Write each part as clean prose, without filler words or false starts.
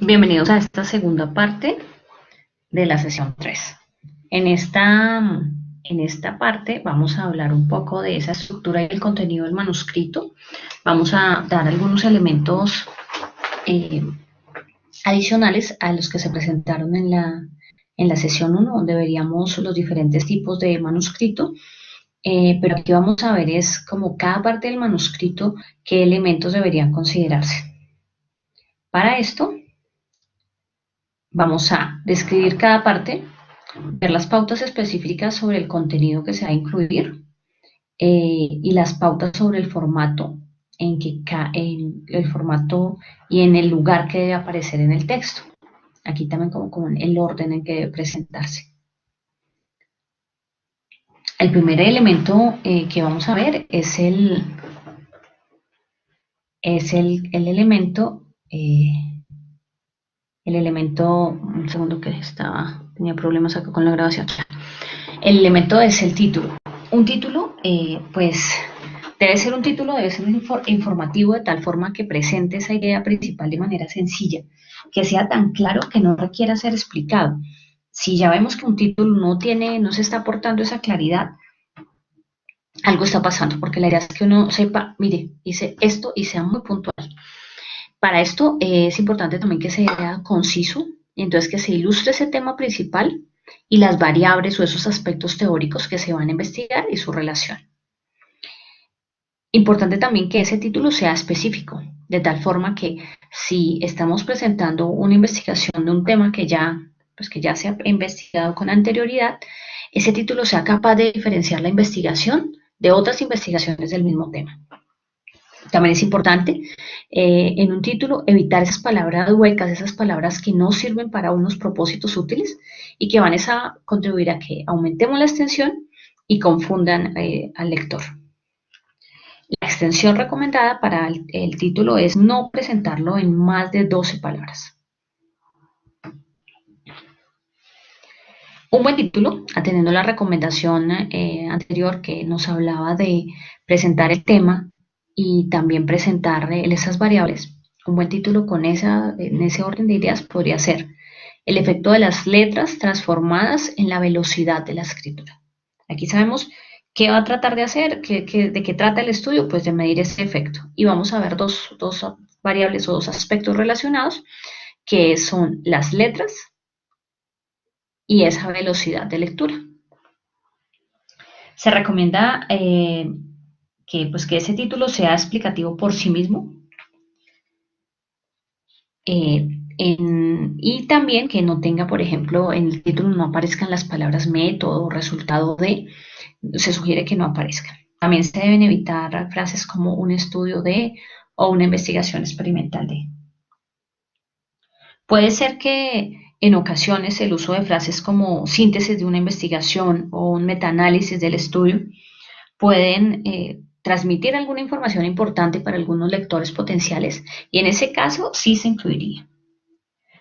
Bienvenidos a esta segunda parte de la sesión 3. En esta parte vamos a hablar un poco de esa estructura y el contenido del manuscrito. Vamos a dar algunos elementos eh, adicionales a los que se presentaron en la sesión 1, donde veríamos los diferentes tipos de manuscrito. Pero aquí vamos a ver es como cada parte del manuscrito, qué elementos deberían considerarse. Para esto, vamos a describir cada parte, ver las pautas específicas sobre el contenido que se va a incluir y las pautas sobre el formato en el formato y en el lugar que debe aparecer en el texto. Aquí también como en el orden en que debe presentarse. El primer elemento que vamos a ver es el elemento, un segundo que tenía problemas acá con la grabación. El elemento es el título. Un título, pues, debe ser un informativo de tal forma que presente esa idea principal de manera sencilla, que sea tan claro que no requiera ser explicado. Si ya vemos que un título no se está aportando esa claridad, algo está pasando, porque la idea es que uno sepa, mire, hice esto y sea muy puntual. Para esto es importante también que sea conciso, entonces que se ilustre ese tema principal y las variables o esos aspectos teóricos que se van a investigar y su relación. Importante también que ese título sea específico, de tal forma que si estamos presentando una investigación de un tema que ya se ha investigado con anterioridad, ese título sea capaz de diferenciar la investigación de otras investigaciones del mismo tema. También es importante en un título evitar esas palabras huecas, esas palabras que no sirven para unos propósitos útiles y que van a contribuir a que aumentemos la extensión y confundan al lector. La extensión recomendada para el título es no presentarlo en más de 12 palabras. Un buen título, atendiendo la recomendación anterior que nos hablaba de presentar el tema y también presentar esas variables, un buen título en ese orden de ideas podría ser el efecto de las letras transformadas en la velocidad de la escritura. Aquí sabemos qué va a tratar de hacer, de qué trata el estudio, pues de medir ese efecto. Y vamos a ver dos variables o dos aspectos relacionados, que son las letras y esa velocidad de lectura. Se recomienda que ese título sea explicativo por sí mismo y también que no tenga, por ejemplo, en el título no aparezcan las palabras método o resultado de, se sugiere que no aparezcan. También se deben evitar frases como un estudio de o una investigación experimental de. Puede ser que en ocasiones el uso de frases como síntesis de una investigación o un metaanálisis del estudio pueden transmitir alguna información importante para algunos lectores potenciales y en ese caso sí se incluiría.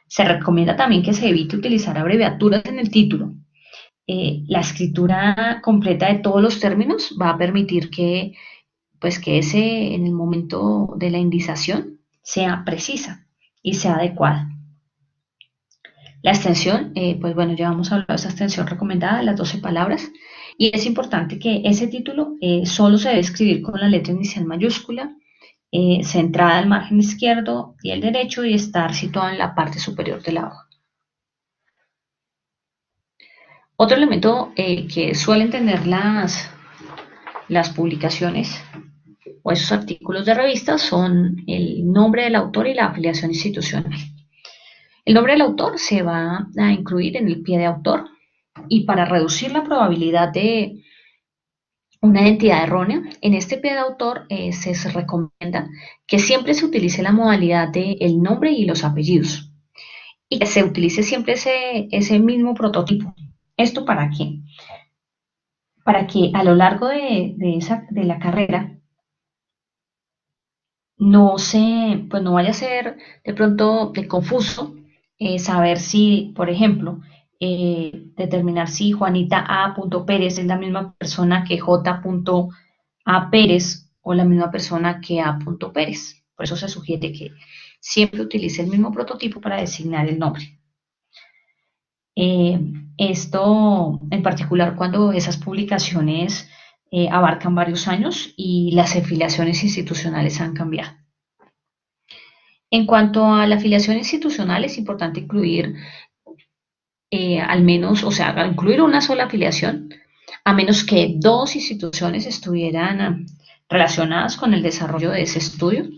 Se recomienda también que se evite utilizar abreviaturas en el título. La escritura completa de todos los términos va a permitir que ese en el momento de la indización sea precisa y sea adecuada. La extensión, pues bueno, ya vamos a hablar de esa extensión recomendada, las 12 palabras, y es importante que ese título solo se debe escribir con la letra inicial mayúscula, centrada al margen izquierdo y el derecho y estar situado en la parte superior de la hoja. Otro elemento que suelen tener las publicaciones o esos artículos de revistas son el nombre del autor y la afiliación institucional. El nombre del autor se va a incluir en el pie de autor y para reducir la probabilidad de una identidad errónea, en este pie de autor se recomienda que siempre se utilice la modalidad de el nombre y los apellidos y que se utilice siempre ese mismo prototipo. ¿Esto para qué? Para que a lo largo de la carrera pues no vaya a ser de pronto de confuso saber si, por ejemplo, determinar si Juanita A. Pérez es la misma persona que J. A. Pérez o la misma persona que A. Pérez. Por eso se sugiere siempre utilice el mismo prototipo para designar el nombre. Esto en particular cuando esas publicaciones abarcan varios años y las afiliaciones institucionales han cambiado. En cuanto a la afiliación institucional, es importante incluir al menos, o sea, incluir una sola afiliación, a menos que dos instituciones estuvieran relacionadas con el desarrollo de ese estudio.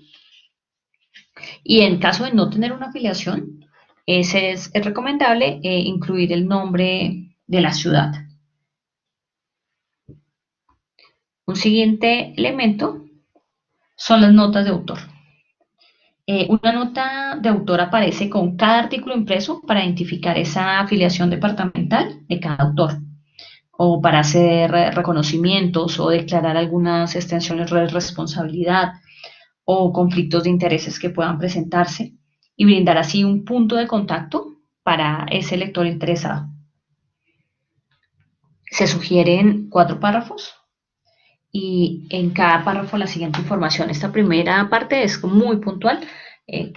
Y en caso de no tener una afiliación, es recomendable incluir el nombre de la ciudad. Un siguiente elemento son las notas de autor. Una nota de autor aparece con cada artículo impreso para identificar esa afiliación departamental de cada autor o para hacer reconocimientos o declarar algunas extensiones de responsabilidad o conflictos de intereses que puedan presentarse y brindar así un punto de contacto para ese lector interesado. Se sugieren 4 párrafos y en cada párrafo la siguiente información. Esta primera parte es muy puntual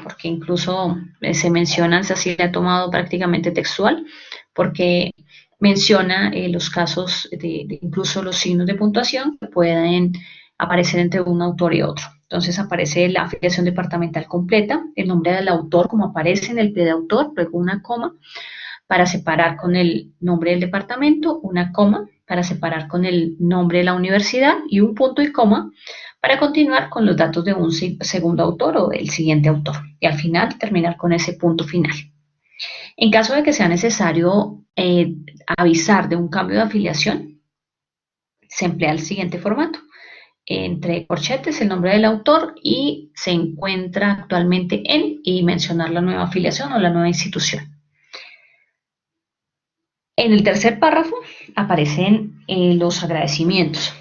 porque incluso se mencionan, se ha tomado prácticamente textual, porque menciona los casos de incluso los signos de puntuación que pueden aparecer entre un autor y otro. Entonces aparece la afiliación departamental completa, el nombre del autor como aparece en el pie de autor, luego una coma para separar con el nombre del departamento, una coma para separar con el nombre de la universidad y un punto y coma para continuar con los datos de un segundo autor o del siguiente autor y al final terminar con ese punto final. En caso de que sea necesario avisar de un cambio de afiliación, se emplea el siguiente formato. Entre corchetes el nombre del autor y se encuentra actualmente en y mencionar la nueva afiliación o la nueva institución. En el tercer párrafo aparecen los agradecimientos.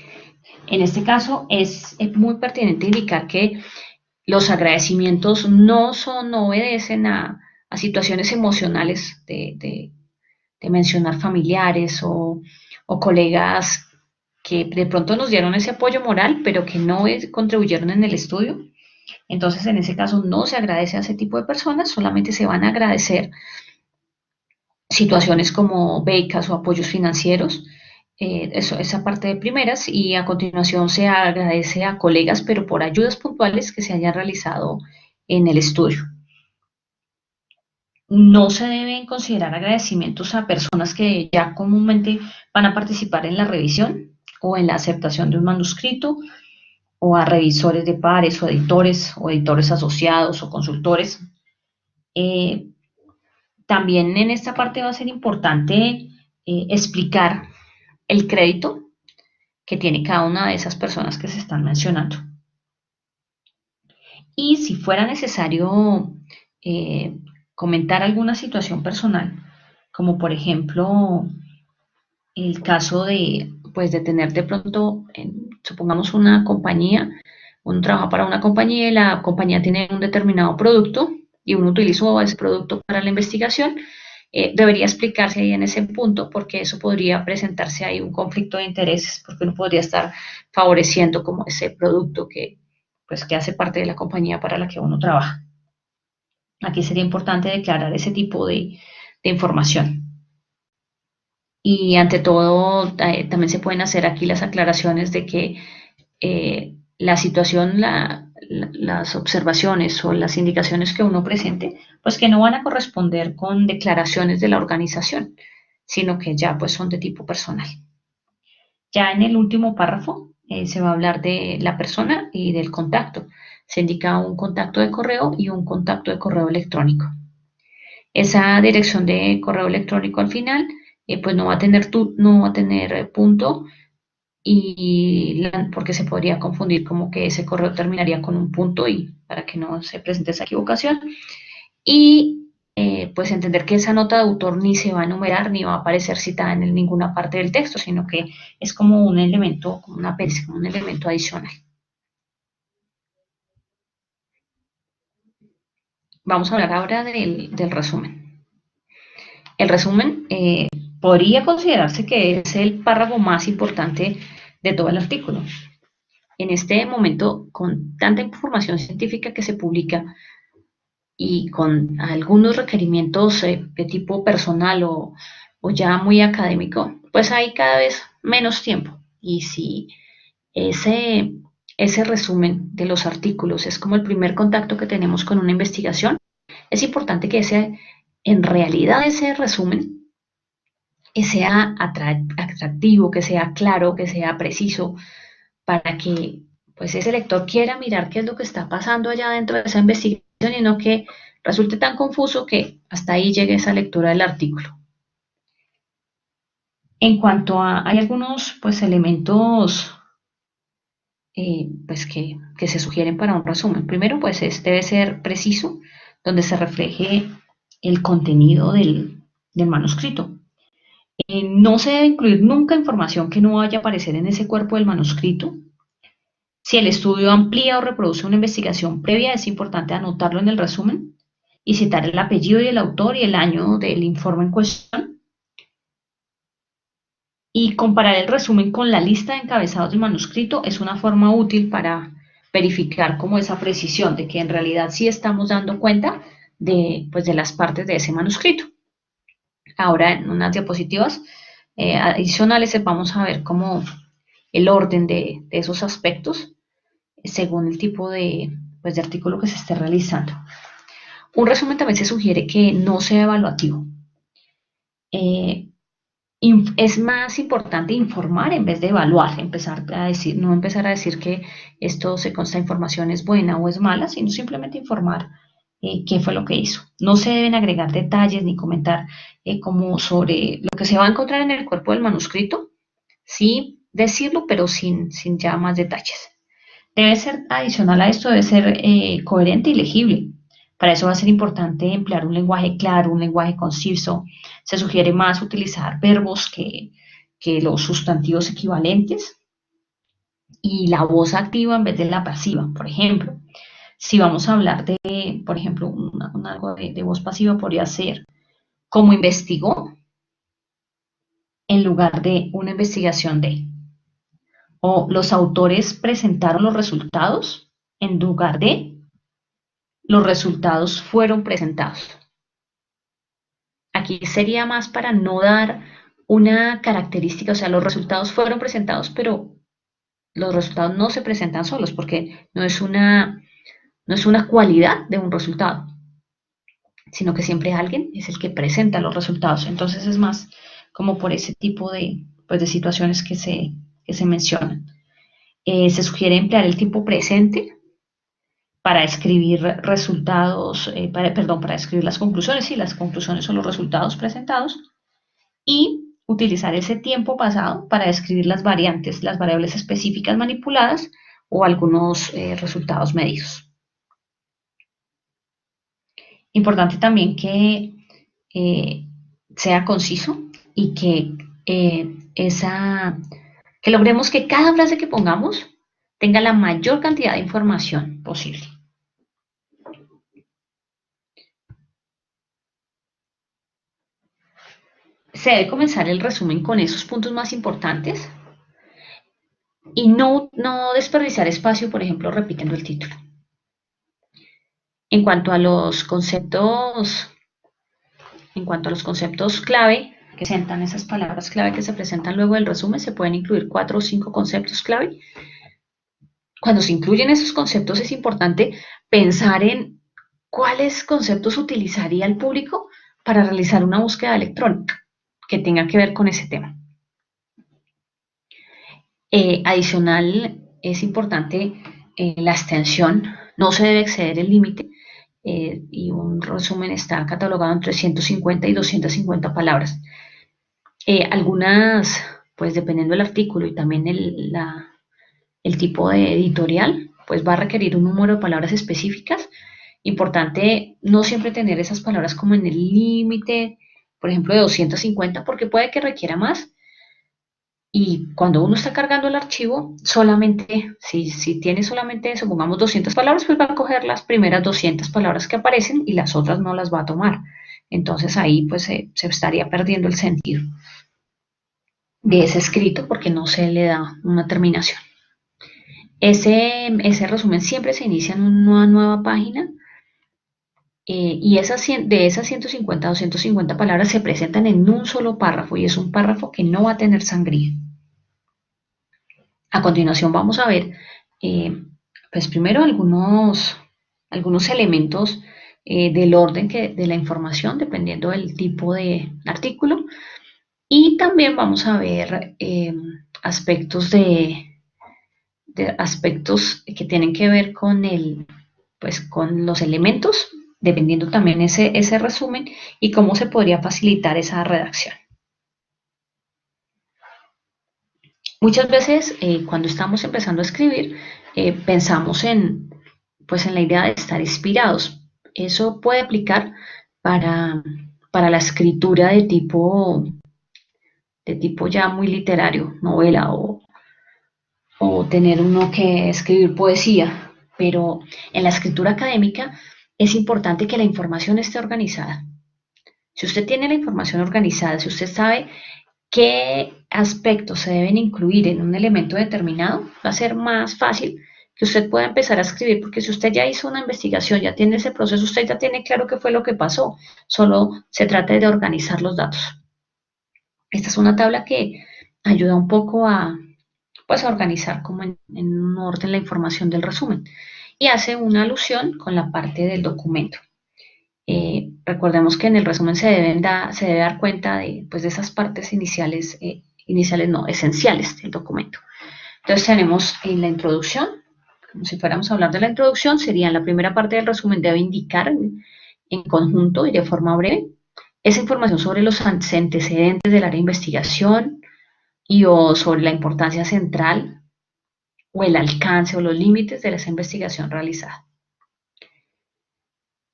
En este caso es muy pertinente indicar que los agradecimientos no obedecen a situaciones emocionales de mencionar familiares o colegas que de pronto nos dieron ese apoyo moral, pero que no contribuyeron en el estudio. Entonces, en ese caso, no se agradece a ese tipo de personas, solamente se van a agradecer situaciones como becas o apoyos financieros, esa parte de primeras, y a continuación se agradece a colegas, pero por ayudas puntuales que se hayan realizado en el estudio. No se deben considerar agradecimientos a personas que ya comúnmente van a participar en la revisión o en la aceptación de un manuscrito, o a revisores de pares o editores asociados o consultores. También en esta parte va a ser importante explicar el crédito que tiene cada una de esas personas que se están mencionando. Y si fuera necesario comentar alguna situación personal, como por ejemplo el caso de tener de pronto, supongamos una compañía, uno trabaja para una compañía y la compañía tiene un determinado producto y uno utilizó ese producto para la investigación, debería explicarse ahí en ese punto porque eso podría presentarse ahí un conflicto de intereses porque uno podría estar favoreciendo como ese producto que hace parte de la compañía para la que uno trabaja. Aquí sería importante declarar ese tipo de información. Y ante todo, también se pueden hacer aquí las aclaraciones de que la situación, las observaciones o las indicaciones que uno presente, pues que no van a corresponder con declaraciones de la organización, sino que ya pues son de tipo personal. Ya en el último párrafo se va a hablar de la persona y del contacto. Se indica un contacto de correo y un contacto de correo electrónico. Esa dirección de correo electrónico al final pues no va a tener punto y porque se podría confundir como que ese correo terminaría con un punto y para que no se presente esa equivocación. Y pues entender que esa nota de autor ni se va a enumerar ni va a aparecer citada en ninguna parte del texto, sino que es como un elemento, como una pereza, como un elemento adicional. Vamos a hablar ahora del resumen. El resumen podría considerarse que es el párrafo más importante de todo el artículo. En este momento, con tanta información científica que se publica, y con algunos requerimientos de tipo personal o ya muy académico, pues hay cada vez menos tiempo. Y si ese, ese resumen de los artículos es como el primer contacto que tenemos con una investigación, es importante que en realidad ese resumen sea atractivo, que sea claro, que sea preciso, para que pues ese lector quiera mirar qué es lo que está pasando allá dentro de esa investigación y no que resulte tan confuso que hasta ahí llegue esa lectura del artículo. En cuanto a, hay algunos pues elementos pues que se sugieren para un resumen. Primero pues debe ser preciso, donde se refleje el contenido del manuscrito. No se debe incluir nunca información que no vaya a aparecer en ese cuerpo del manuscrito. Si el estudio amplía o reproduce una investigación previa, es importante anotarlo en el resumen y citar el apellido y el autor y el año del informe en cuestión. Y comparar el resumen con la lista de encabezados del manuscrito es una forma útil para verificar como esa precisión de que en realidad sí estamos dando cuenta pues de las partes de ese manuscrito. Ahora en unas diapositivas adicionales vamos a ver cómo el orden de esos aspectos según el tipo pues, de artículo que se esté realizando. Un resumen también se sugiere que no sea evaluativo. Eh, es más importante informar en vez de evaluar, no empezar a decir que esto se consta de información es buena o es mala, sino simplemente informar qué fue lo que hizo. No se deben agregar detalles ni comentar como sobre lo que se va a encontrar en el cuerpo del manuscrito, sí decirlo, pero sin ya más detalles. Debe ser adicional a esto, debe ser coherente y legible. Para eso va a ser importante emplear un lenguaje claro, un lenguaje conciso. Se sugiere más utilizar verbos que los sustantivos equivalentes y la voz activa en vez de la pasiva. Por ejemplo, si vamos a hablar de, por ejemplo, algo de voz pasiva podría ser como investigó en lugar de una investigación de. O los autores presentaron los resultados en lugar de los resultados fueron presentados. Aquí sería más para no dar una característica, o sea, los resultados fueron presentados, pero los resultados no se presentan solos porque no es una cualidad de un resultado, sino que siempre alguien es el que presenta los resultados. Entonces es más como por ese tipo pues de situaciones que se mencionan. Se sugiere emplear el tiempo presente para escribir resultados, perdón, para escribir las conclusiones, sí, las conclusiones son los resultados presentados, y utilizar ese tiempo pasado para describir las variantes, las variables específicas manipuladas o algunos resultados medidos. Importante también que sea conciso y que logremos que cada frase que pongamos tenga la mayor cantidad de información posible. Se debe comenzar el resumen con esos puntos más importantes y no desperdiciar espacio, por ejemplo, repitiendo el título. En cuanto a los conceptos, en cuanto a los conceptos clave que presentan esas palabras clave que se presentan luego del resumen, se pueden incluir 4 o 5 conceptos clave. Cuando se incluyen esos conceptos es importante pensar en cuáles conceptos utilizaría el público para realizar una búsqueda electrónica que tenga que ver con ese tema. Adicional, es importante la extensión, no se debe exceder el límite y un resumen está catalogado entre 150 y 250 palabras. Algunas, pues dependiendo del artículo y también el tipo de editorial, pues va a requerir un número de palabras específicas. Importante no siempre tener esas palabras como en el límite, por ejemplo, de 250, porque puede que requiera más. Y cuando uno está cargando el archivo, solamente, si tiene solamente, supongamos 200 palabras, pues va a coger las primeras 200 palabras que aparecen y las otras no las va a tomar. Entonces ahí pues se estaría perdiendo el sentido de ese escrito porque no se le da una terminación. Ese resumen siempre se inicia en una nueva página y de esas 150 o 250 palabras se presentan en un solo párrafo y es un párrafo que no va a tener sangría. A continuación vamos a ver, pues primero algunos elementos del orden de la información, dependiendo del tipo de artículo, y también vamos a ver aspectos aspectos que tienen que ver con pues con los elementos, dependiendo también ese resumen y cómo se podría facilitar esa redacción. Muchas veces cuando estamos empezando a escribir pensamos pues en la idea de estar inspirados. Eso puede aplicar para la escritura de tipo ya muy literario, novela o tener uno que escribir poesía, pero en la escritura académica es importante que la información esté organizada. Si usted tiene la información organizada, si usted sabe qué aspectos se deben incluir en un elemento determinado, va a ser más fácil que usted pueda empezar a escribir, porque si usted ya hizo una investigación, ya tiene ese proceso, usted ya tiene claro qué fue lo que pasó, solo se trata de organizar los datos. Esta es una tabla que ayuda un poco pues, a organizar como en un orden la información del resumen y hace una alusión con la parte del documento. Recordemos que en el resumen se debe dar cuenta pues, de esas partes iniciales no, esenciales del documento. Entonces tenemos en la introducción, como si fuéramos a hablar de la introducción, sería la primera parte del resumen debe indicar en conjunto y de forma breve esa información sobre los antecedentes del área de investigación y o sobre la importancia central o el alcance o los límites de esa investigación realizada.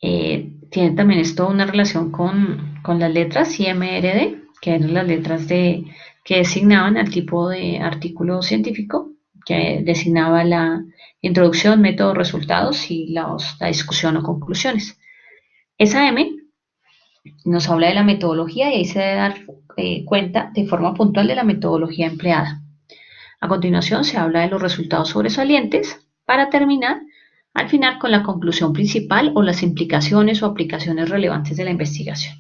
Tiene también esto una relación con las letras IMRD, que eran las letras que designaban al tipo de artículo científico, que designaba la introducción, método, resultados y la discusión o conclusiones. Esa M nos habla de la metodología y ahí se debe dar cuenta de forma puntual de la metodología empleada. A continuación se habla de los resultados sobresalientes para terminar al final con la conclusión principal o las implicaciones o aplicaciones relevantes de la investigación.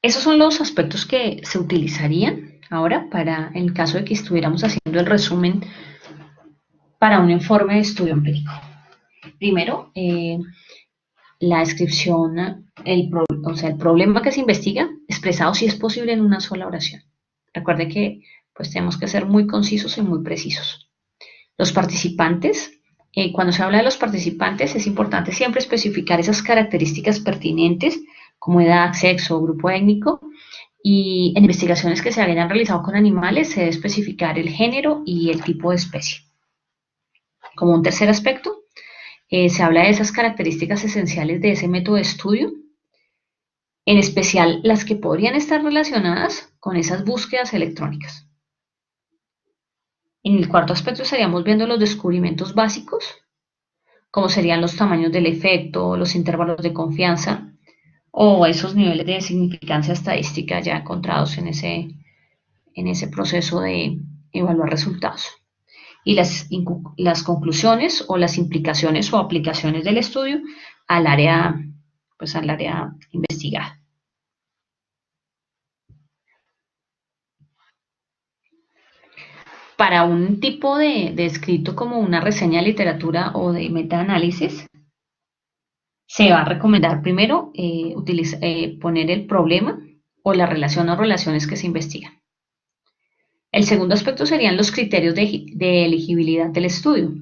Esos son los aspectos que se utilizarían ahora para, en el caso de que estuviéramos haciendo el resumen para un informe de estudio empírico. Primero, la descripción, o sea, el problema que se investiga, expresado si es posible en una sola oración. Recuerde que pues tenemos que ser muy concisos y muy precisos. Los participantes, cuando se habla de los participantes es importante siempre especificar esas características pertinentes como edad, sexo, grupo étnico, y en investigaciones que se hayan realizado con animales se debe especificar el género y el tipo de especie. Como un tercer aspecto, se habla de esas características esenciales de ese método de estudio, en especial las que podrían estar relacionadas con esas búsquedas electrónicas. En el cuarto aspecto estaríamos viendo los descubrimientos básicos, como serían los tamaños del efecto, los intervalos de confianza o esos niveles de significancia estadística ya encontrados en ese proceso de evaluar resultados. Y las conclusiones o las implicaciones o aplicaciones del estudio al área investigada. Para un tipo de escrito como una reseña de literatura o de metaanálisis, se va a recomendar primero poner el problema o la relación o relaciones que se investigan. El segundo aspecto serían los criterios de elegibilidad del estudio.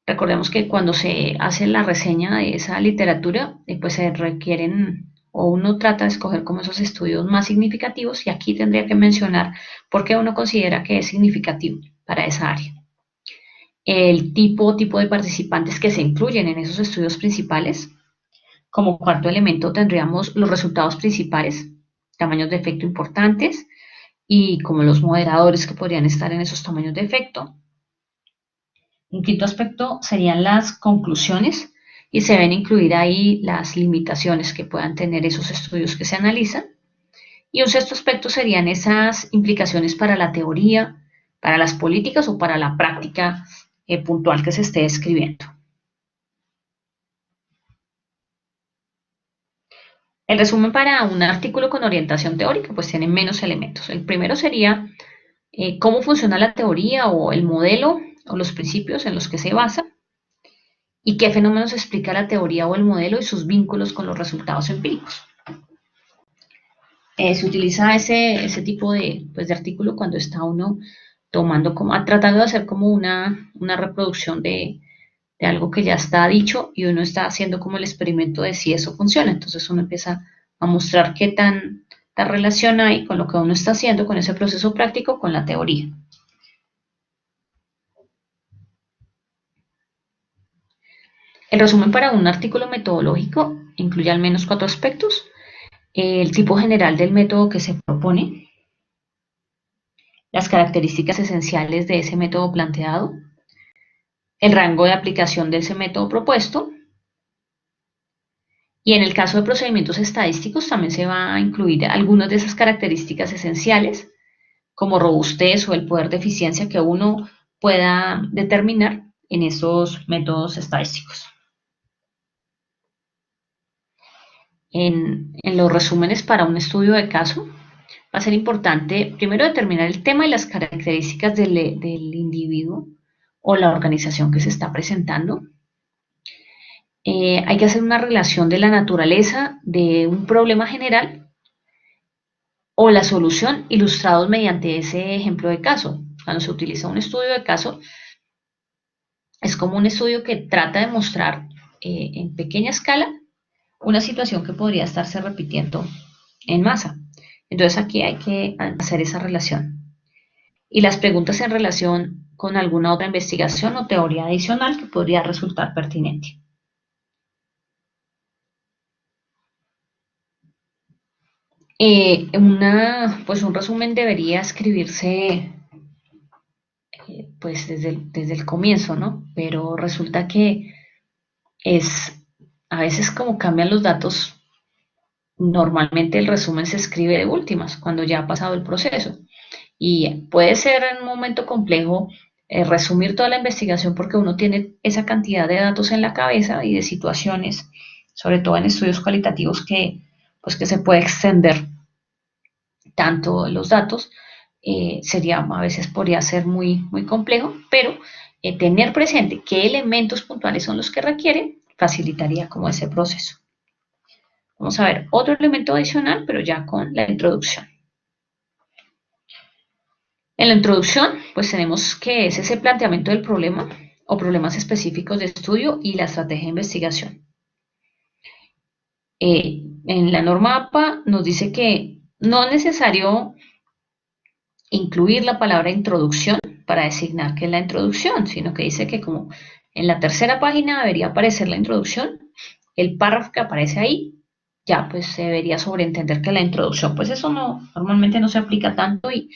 Recordemos que cuando se hace la reseña de esa literatura, pues se requieren o uno trata de escoger como esos estudios más significativos y aquí tendría que mencionar por qué uno considera que es significativo para esa área. El tipo de participantes que se incluyen en esos estudios principales. Como cuarto elemento tendríamos los resultados principales, tamaños de efecto importantes y como los moderadores que podrían estar en esos tamaños de efecto. Un quinto aspecto serían las conclusiones y se deben incluir ahí las limitaciones que puedan tener esos estudios que se analizan. Y un sexto aspecto serían esas implicaciones para la teoría, para las políticas o para la práctica puntual que se esté escribiendo. El resumen para un artículo con orientación teórica pues tiene menos elementos. El primero sería cómo funciona la teoría o el modelo o los principios en los que se basa y qué fenómenos explica la teoría o el modelo y sus vínculos con los resultados empíricos. Se utiliza ese tipo de artículo cuando está uno tratando de hacer como una reproducción de algo que ya está dicho y uno está haciendo como el experimento de si eso funciona. Entonces uno empieza a mostrar qué tan relación hay con lo que uno está haciendo, con ese proceso práctico, con la teoría. El resumen para un artículo metodológico incluye al menos 4 aspectos. El tipo general del método que se propone, las características esenciales de ese método planteado, el rango de aplicación de ese método propuesto, y en el caso de procedimientos estadísticos también se va a incluir algunas de esas características esenciales, como robustez o el poder de eficiencia que uno pueda determinar en esos métodos estadísticos. En los resúmenes para un estudio de caso, va a ser importante primero determinar el tema y las características del individuo o la organización que se está presentando. Hay que hacer una relación de la naturaleza de un problema general o la solución ilustrados mediante ese ejemplo de caso. Cuando se utiliza un estudio de caso, es como un estudio que trata de mostrar en pequeña escala una situación que podría estarse repitiendo en masa. Entonces aquí hay que hacer esa relación. Y las preguntas en relación con alguna otra investigación o teoría adicional que podría resultar pertinente. Pues un resumen debería escribirse pues desde el comienzo, ¿no? Pero resulta que a veces como cambian los datos, normalmente el resumen se escribe de últimas, cuando ya ha pasado el proceso. Y puede ser en un momento complejo resumir toda la investigación porque uno tiene esa cantidad de datos en la cabeza y de situaciones, sobre todo en estudios cualitativos pues que se puede extender tanto los datos, a veces podría ser muy complejo, pero tener presente qué elementos puntuales son los que requiere facilitaría como ese proceso. Vamos a ver otro elemento adicional, pero ya con la introducción. En la introducción, pues tenemos que es ese planteamiento del problema o problemas específicos de estudio y la estrategia de investigación. En la norma APA nos dice que no es necesario incluir la palabra introducción para designar qué es la introducción, sino que dice que como en la tercera página debería aparecer la introducción, el párrafo que aparece ahí, ya pues se debería sobreentender que la introducción, pues eso normalmente no se aplica tanto y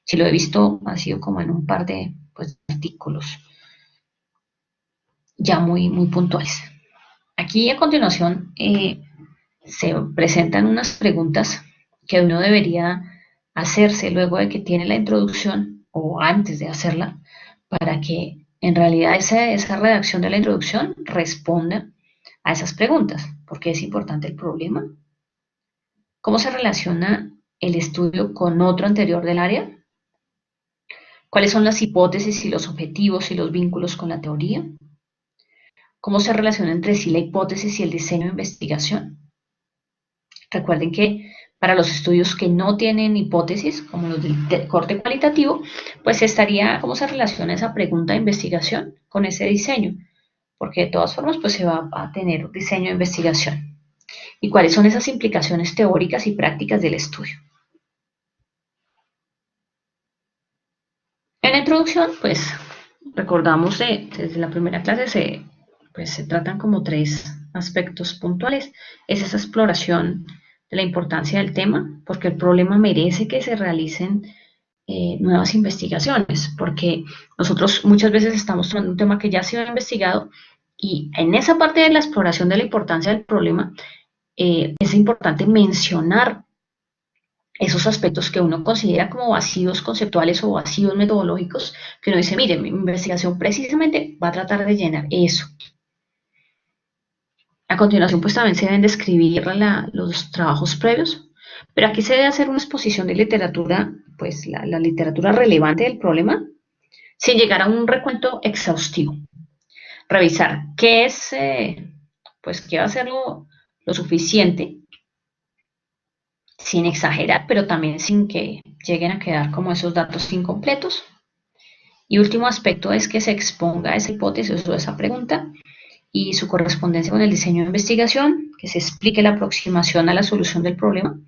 si lo he visto ha sido como en un par de artículos ya muy puntuales. Aquí a continuación se presentan unas preguntas que uno debería hacerse luego de que tiene la introducción o antes de hacerla para que en realidad esa redacción de la introducción responda a esas preguntas, porque es importante el problema, cómo se relaciona el estudio con otro anterior del área, cuáles son las hipótesis y los objetivos y los vínculos con la teoría, cómo se relaciona entre sí la hipótesis y el diseño de investigación. Recuerden que para los estudios que no tienen hipótesis, como los del corte cualitativo, pues estaría cómo se relaciona esa pregunta de investigación con ese diseño, porque de todas formas pues se va a tener un diseño de investigación. ¿Y cuáles son esas implicaciones teóricas y prácticas del estudio? En la introducción, pues recordamos desde la primera clase pues se tratan como 3 aspectos puntuales. Es esa exploración de la importancia del tema, porque el problema merece que se realicen nuevas investigaciones, porque nosotros muchas veces estamos tomando un tema que ya ha sido investigado y en esa parte de la exploración de la importancia del problema es importante mencionar esos aspectos que uno considera como vacíos conceptuales o vacíos metodológicos, que uno dice, mire, mi investigación precisamente va a tratar de llenar eso. A continuación, pues también se deben describir los trabajos previos, pero aquí se debe hacer una exposición de literatura, pues la literatura relevante del problema, sin llegar a un recuento exhaustivo. Revisar qué es, pues qué va a ser lo suficiente, sin exagerar, pero también sin que lleguen a quedar como esos datos incompletos. Y último aspecto es que se exponga esa hipótesis o esa pregunta y su correspondencia con el diseño de investigación, que se explique la aproximación a la solución del problema,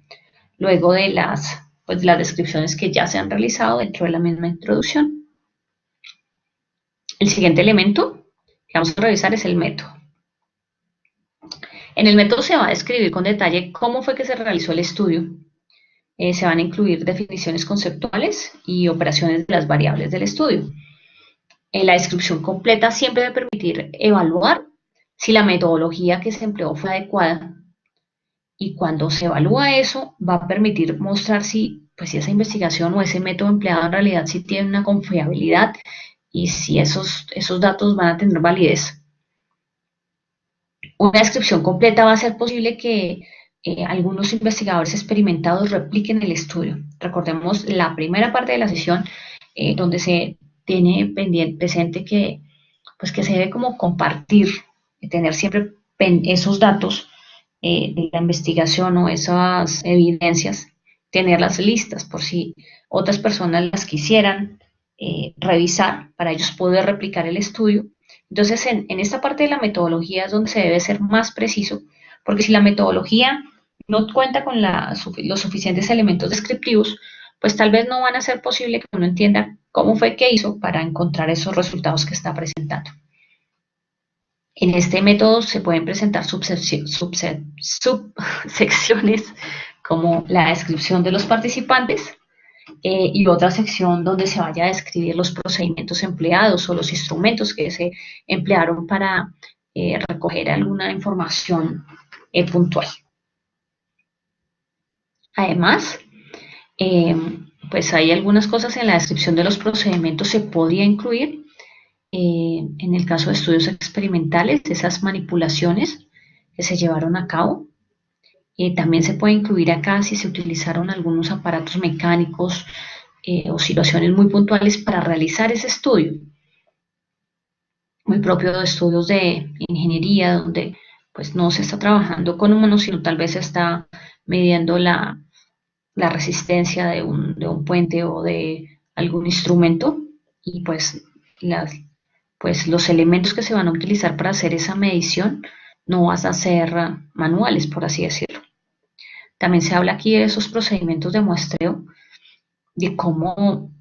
luego de las descripciones que ya se han realizado dentro de la misma introducción. El siguiente elemento que vamos a revisar es el método. En el método se va a describir con detalle cómo fue que se realizó el estudio. Se van a incluir definiciones conceptuales y operaciones de las variables del estudio. La descripción completa siempre debe permitir evaluar si la metodología que se empleó fue adecuada, y cuando se evalúa eso va a permitir mostrar si esa investigación o ese método empleado en realidad sí tiene una confiabilidad y si esos datos van a tener validez. Una descripción completa va a hacer posible que algunos investigadores experimentados repliquen el estudio. Recordemos la primera parte de la sesión donde se tiene presente que, pues que se debe como compartir, tener siempre esos datos de la investigación o esas evidencias, tenerlas listas por si otras personas las quisieran revisar para ellos poder replicar el estudio. Entonces, en esta parte de la metodología es donde se debe ser más preciso, porque si la metodología no cuenta con los suficientes elementos descriptivos, pues tal vez no van a ser posible que uno entienda cómo fue que hizo para encontrar esos resultados que está presentando. En este método se pueden presentar subsecciones como la descripción de los participantes y otra sección donde se vaya a describir los procedimientos empleados o los instrumentos que se emplearon para recoger alguna información puntual. Además, pues hay algunas cosas en la descripción de los procedimientos se podría incluir. En el caso de estudios experimentales, esas manipulaciones que se llevaron a cabo. También se puede incluir acá si se utilizaron algunos aparatos mecánicos o situaciones muy puntuales para realizar ese estudio. Muy propio de estudios de ingeniería, donde pues no se está trabajando con humanos, sino tal vez se está midiendo la resistencia de un puente o de algún instrumento y pues los elementos que se van a utilizar para hacer esa medición no van a ser manuales, por así decirlo. También se habla aquí de esos procedimientos de muestreo, de cómo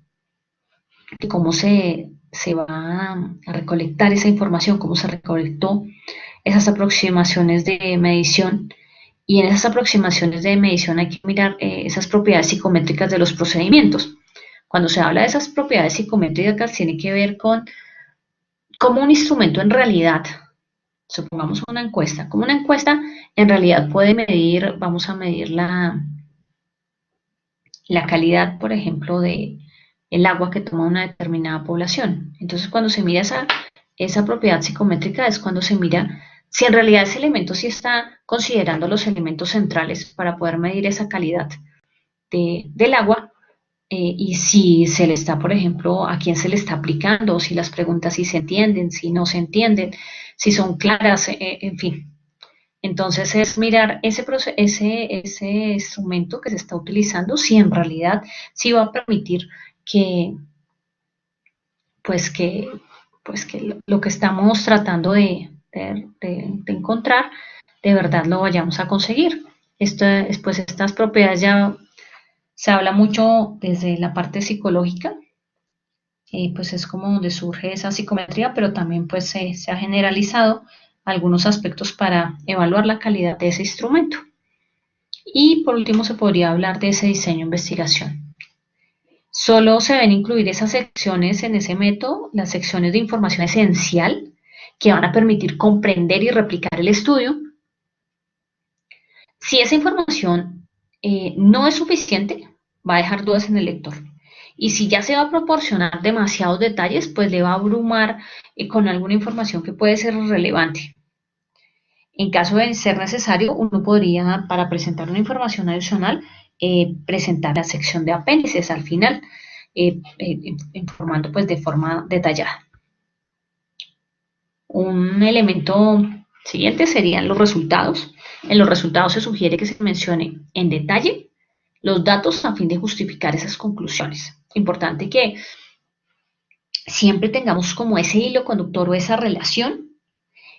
se va a recolectar esa información, cómo se recolectó esas aproximaciones de medición. Y en esas aproximaciones de medición hay que mirar esas propiedades psicométricas de los procedimientos. Cuando se habla de esas propiedades psicométricas, tiene que ver con cómo un instrumento en realidad, supongamos una encuesta, como una encuesta en realidad puede medir, vamos a medir la calidad, por ejemplo, de el agua que toma una determinada población. Entonces, cuando se mira esa propiedad psicométrica es cuando se mira si en realidad ese elemento sí está considerando los elementos centrales para poder medir esa calidad del agua y si se le está, por ejemplo, a quién se le está aplicando, si las preguntas sí se entienden, si no se entienden, si son claras, en fin. Entonces es mirar ese instrumento que se está utilizando, si en realidad sí va a permitir que, pues que, pues que lo que estamos tratando de encontrar, de verdad lo vayamos a conseguir. Pues estas propiedades ya se habla mucho desde la parte psicológica, pues es como donde surge esa psicometría, pero también pues se ha generalizado algunos aspectos para evaluar la calidad de ese instrumento. Y por último se podría hablar de ese diseño de investigación. Solo se deben incluir esas secciones en ese método, las secciones de información esencial, que van a permitir comprender y replicar el estudio. Si esa información no es suficiente, va a dejar dudas en el lector. Y si ya se va a proporcionar demasiados detalles, pues le va a abrumar con alguna información que puede ser relevante. En caso de ser necesario, uno podría, para presentar una información adicional, presentar la sección de apéndices al final, informando pues de forma detallada. Un elemento siguiente serían los resultados. En los resultados se sugiere que se mencione en detalle los datos a fin de justificar esas conclusiones. Importante que siempre tengamos como ese hilo conductor o esa relación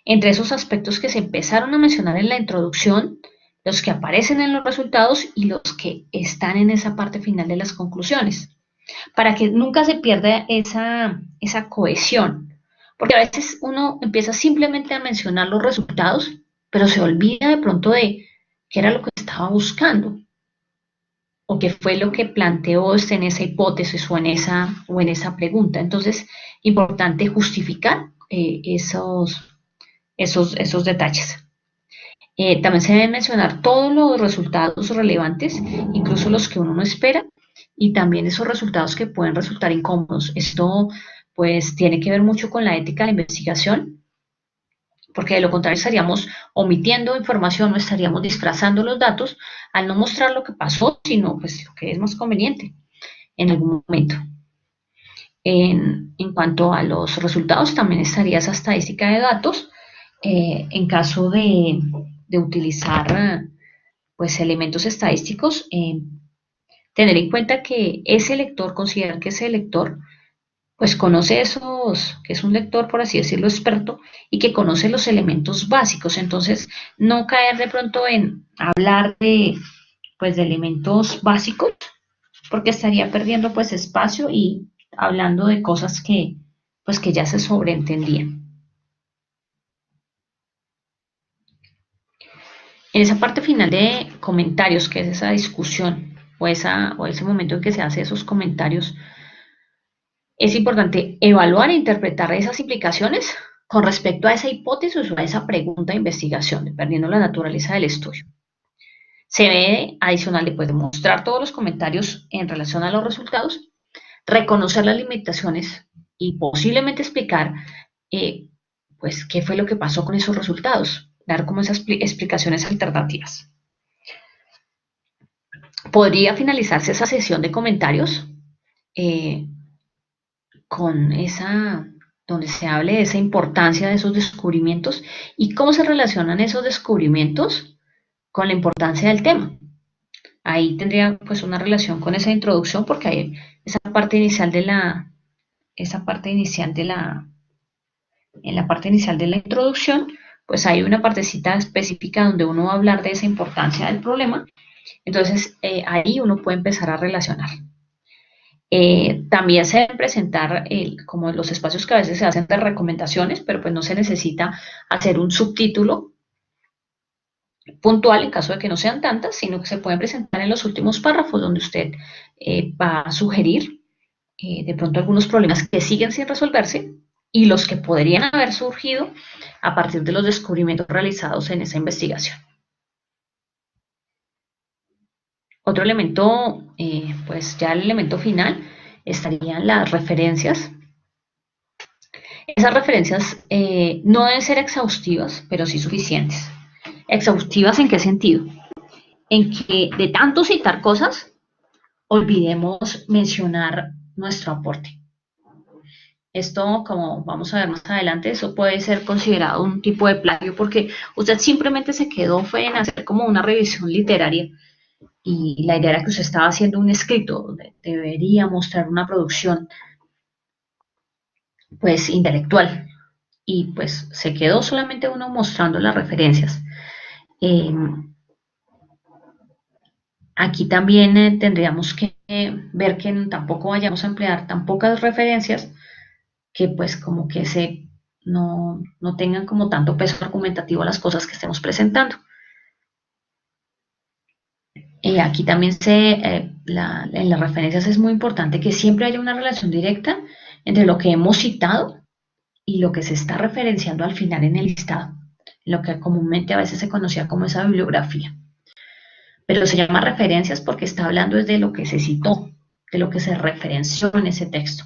entre esos aspectos que se empezaron a mencionar en la introducción, los que aparecen en los resultados y los que están en esa parte final de las conclusiones, para que nunca se pierda esa cohesión. Porque a veces uno empieza simplemente a mencionar los resultados, pero se olvida de pronto de qué era lo que estaba buscando o qué fue lo que planteó en esa hipótesis o en esa pregunta. Entonces, importante justificar esos detalles. También se deben mencionar todos los resultados relevantes, incluso los que uno no espera, y también esos resultados que pueden resultar incómodos. Esto pues tiene que ver mucho con la ética de la investigación, porque de lo contrario estaríamos omitiendo información o estaríamos disfrazando los datos al no mostrar lo que pasó, sino pues lo que es más conveniente en algún momento. En cuanto a los resultados, también estaría esa estadística de datos en caso de utilizar pues elementos estadísticos, tener en cuenta que ese lector, considerar que ese lector pues conoce esos, que es un lector, por así decirlo, experto, y que conoce los elementos básicos. Entonces, no caer de pronto en hablar pues, de elementos básicos, porque estaría perdiendo pues espacio y hablando de cosas pues, que ya se sobreentendían. En esa parte final de comentarios, que es esa discusión o ese momento en que se hace esos comentarios, es importante evaluar e interpretar esas implicaciones con respecto a esa hipótesis o a esa pregunta de investigación, dependiendo de la naturaleza del estudio. Se debe, adicional, después de mostrar todos los comentarios en relación a los resultados, reconocer las limitaciones y posiblemente explicar pues, qué fue lo que pasó con esos resultados, dar como esas explicaciones alternativas. Podría finalizarse esa sesión de comentarios eh, con esa, donde se hable de esa importancia de esos descubrimientos y cómo se relacionan esos descubrimientos con la importancia del tema. Ahí tendría pues una relación con esa introducción porque hay esa parte inicial en la parte inicial de la introducción, pues hay una partecita específica donde uno va a hablar de esa importancia del problema. Entonces ahí uno puede empezar a relacionar. También se deben presentar como los espacios que a veces se hacen de recomendaciones, pero pues no se necesita hacer un subtítulo puntual en caso de que no sean tantas, sino que se pueden presentar en los últimos párrafos donde usted va a sugerir de pronto algunos problemas que siguen sin resolverse y los que podrían haber surgido a partir de los descubrimientos realizados en esa investigación. Otro elemento, pues ya el elemento final, estarían las referencias. Esas referencias no deben ser exhaustivas, pero sí suficientes. ¿Exhaustivas en qué sentido? En que de tanto citar cosas, olvidemos mencionar nuestro aporte. Esto, como vamos a ver más adelante, eso puede ser considerado un tipo de plagio porque usted simplemente se quedó fue en hacer como una revisión literaria y la idea era que usted estaba haciendo un escrito donde debería mostrar una producción pues intelectual y pues se quedó solamente uno mostrando las referencias. Eh, Aquí también tendríamos que ver que tampoco vayamos a emplear tan pocas referencias que pues como que no tengan como tanto peso argumentativo las cosas que estemos presentando. Aquí también en las referencias es muy importante que siempre haya una relación directa entre lo que hemos citado y lo que se está referenciando al final en el listado, lo que comúnmente a veces se conocía como esa bibliografía. pero se llama referencias porque está hablando de lo que se citó, de lo que se referenció en ese texto.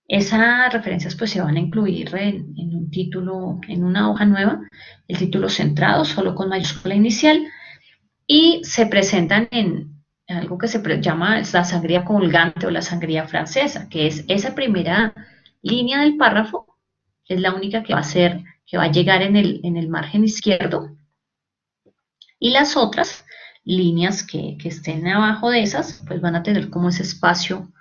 Esas referencias pues se van a incluir en un título, en una hoja nueva, el título centrado, solo con mayúscula inicial, y se presentan en algo que se llama la sangría colgante o la sangría francesa, que es esa primera línea del párrafo, es la única que va a ser, que va a llegar en el margen izquierdo, y las otras líneas que estén abajo de esas, pues van a tener como ese espacio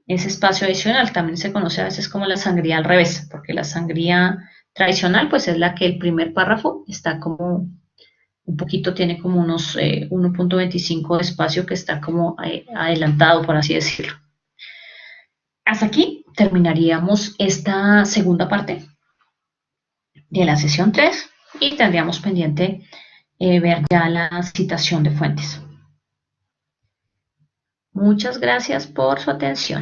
adicional. También se conoce a veces como la sangría al revés, porque la sangría tradicional, pues es la que el primer párrafo está como un poquito, tiene como unos 1.25 de espacio que está como adelantado, por así decirlo. Hasta aquí terminaríamos esta segunda parte de la sesión 3 y tendríamos pendiente ver ya la citación de fuentes. Muchas gracias por su atención.